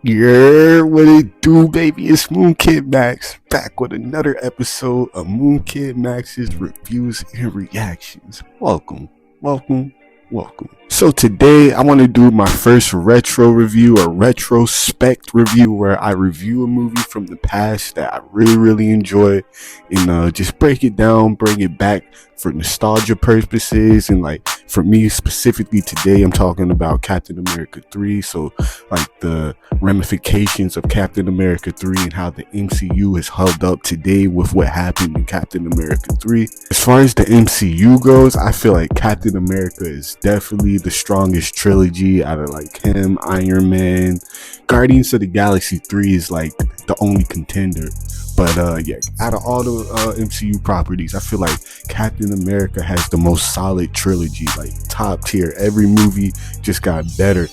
Yeah, what it do, baby? It's MOONKID Max back with another episode of MOONKID Max's reviews and reactions. Welcome, welcome, welcome. So today I want to do my first retro review, a retrospect review, where I review a movie from the past that I really enjoy, and just break it down, bring it back for nostalgia purposes, and like for me specifically today, I'm talking about Captain America 3. So like the ramifications of Captain America 3 and how the MCU is held up today with what happened in Captain America 3. As far as the MCU goes, I feel like Captain America is definitely the strongest trilogy out of like him, Iron Man. Guardians of the Galaxy 3 is like the only contender. But yeah, out of all the MCU properties, I feel like Captain America has the most solid trilogy, like top tier. Every movie just got better.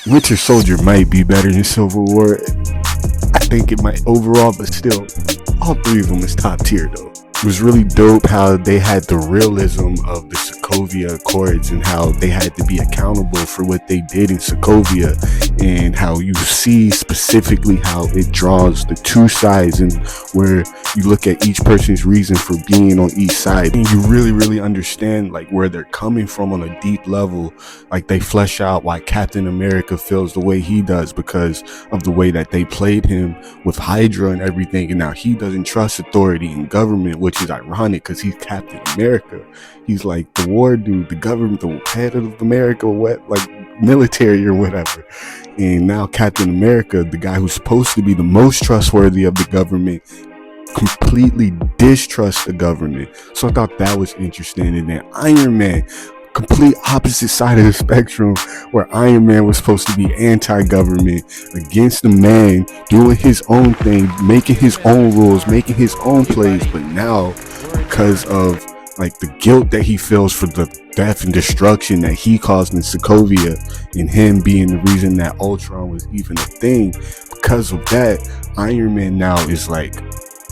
Winter Soldier might be better than Civil War. I think it might overall, but still, all three of them is top tier though. It was really dope how they had the realism of the Sakovia Accords and how they had to be accountable for what they did in Sakovia, and how you see specifically how it draws the two sides and where you look at each person's reason for being on each side, and you really understand like where they're coming from on a deep level. Like they flesh out why Captain America feels the way he does because of the way that they played him with Hydra and everything, and now he doesn't trust authority and government, which is ironic because he's Captain America. He's like the war dude, the government, the head of America, what, like military or whatever. And now Captain America, the guy who's supposed to be the most trustworthy of the government, completely distrusts the government. So I thought that was interesting. And then Iron Man, complete opposite side of the spectrum, where Iron Man was supposed to be anti-government, against the man, doing his own thing, making his own rules, making his own plays. But now, because of like the guilt that he feels for the death and destruction that he caused in Sakovia, and him being the reason that Ultron was even a thing, because of that, Iron Man now is like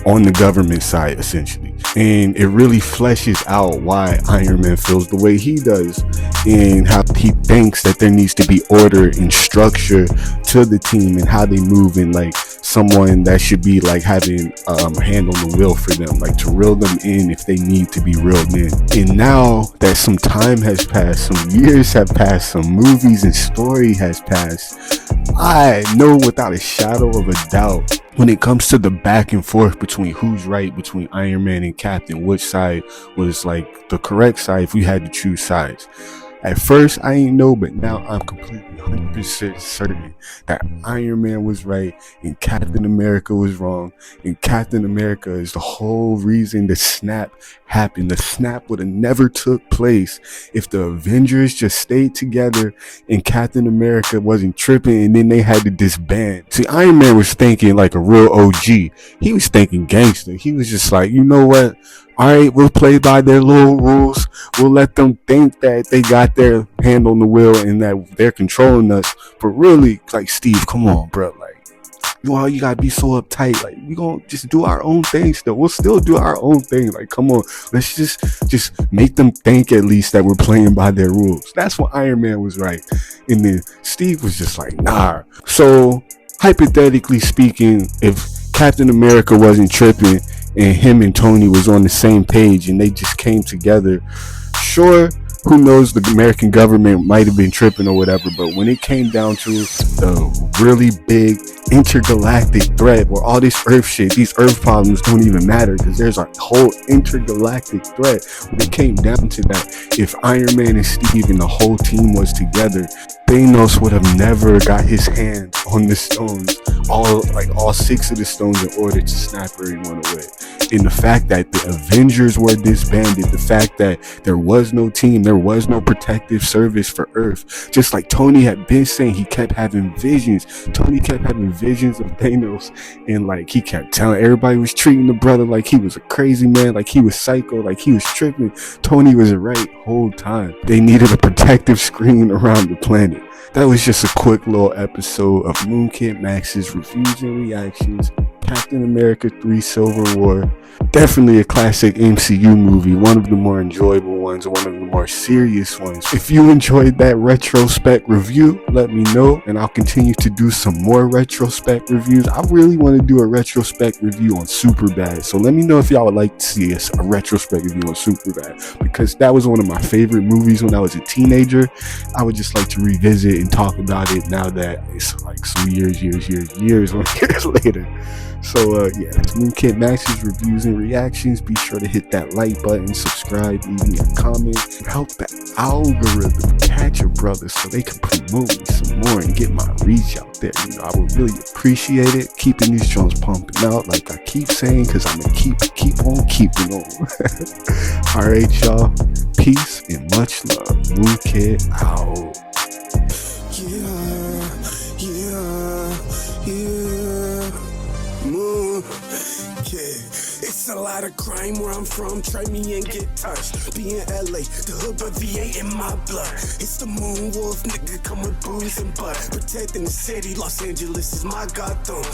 on the government side essentially, and it really fleshes out why Iron Man feels the way he does and how he thinks that there needs to be order and structure to the team and how they move, and like someone that should be like having a hand on the wheel for them, like to reel them in if they need to be reeled in. And now that some time has passed, some years have passed, some movies and story has passed, I know without a shadow of a doubt, when it comes to the back and forth between who's right between Iron Man and Captain, which side was like the correct side if we had to choose sides. At first, I ain't know, but now I'm completely 100% certain that Iron Man was right and Captain America was wrong. And Captain America is the whole reason the snap happened. The snap would have never took place if the Avengers just stayed together and Captain America wasn't tripping and then they had to disband. See, Iron Man was thinking like a real OG. He was thinking gangster. He was just like, you know what? All right, we'll play by their little rules. We'll let them think that they got their hand on the wheel and that they're controlling us. But really, like, Steve, come on, bro. Like, you gotta be so uptight. Like, we gonna just do our own thing still. We'll still do our own thing. Like, come on. Let's just make them think at least that we're playing by their rules. That's what Iron Man was right. And then Steve was just like, nah. So, hypothetically speaking, if Captain America wasn't tripping and him and Tony was on the same page and they just came together, sure, who knows, the American government might have been tripping or whatever, but when it came down to the really big intergalactic threat where all this Earth shit, these Earth problems don't even matter because there's a whole intergalactic threat. When it came down to that, if Iron Man and Steve and the whole team was together, Thanos would have never got his hands on the stones, all six of the stones, in order to snap everyone away. And the fact that the Avengers were disbanded, the fact that there was no team, there was no protective service for Earth, just like Tony had been saying, he kept having visions. Tony kept having visions of Thanos, and like he kept telling everybody was treating the brother like he was a crazy man, like he was psycho, like he was tripping. Tony was right whole time. They needed a protective screen around the planet. That was just a quick little episode of MOONKID Max's reviews and reactions. Captain America 3 Civil War. Definitely a classic MCU movie, one of the more enjoyable ones, one of the more serious ones. If you enjoyed that retrospect review, let me know, and I'll continue to do some more retrospect reviews. I really want to do a retrospect review on Superbad, so let me know if y'all would like to see a retrospect review on Superbad, because that was one of my favorite movies when I was a teenager. I would just like to revisit and talk about it now that it's like some years later. So yeah, it's MOONKID Max's reviews and reactions. Be sure to hit that like button, subscribe, leave me a comment, help the algorithm catch your brothers so they can promote me some more and get my reach out there. You know, I would really appreciate it. Keeping these joints pumping out, like I keep saying, because I'm gonna keep on keeping on. All right, y'all. Peace and much love. MOONKID out. It's a lot of crime where I'm from, try me and get touched. Be in LA, the hood but VA in my blood. It's the moon wolf, nigga come with booze and butt. Protecting the city, Los Angeles is my Gotham.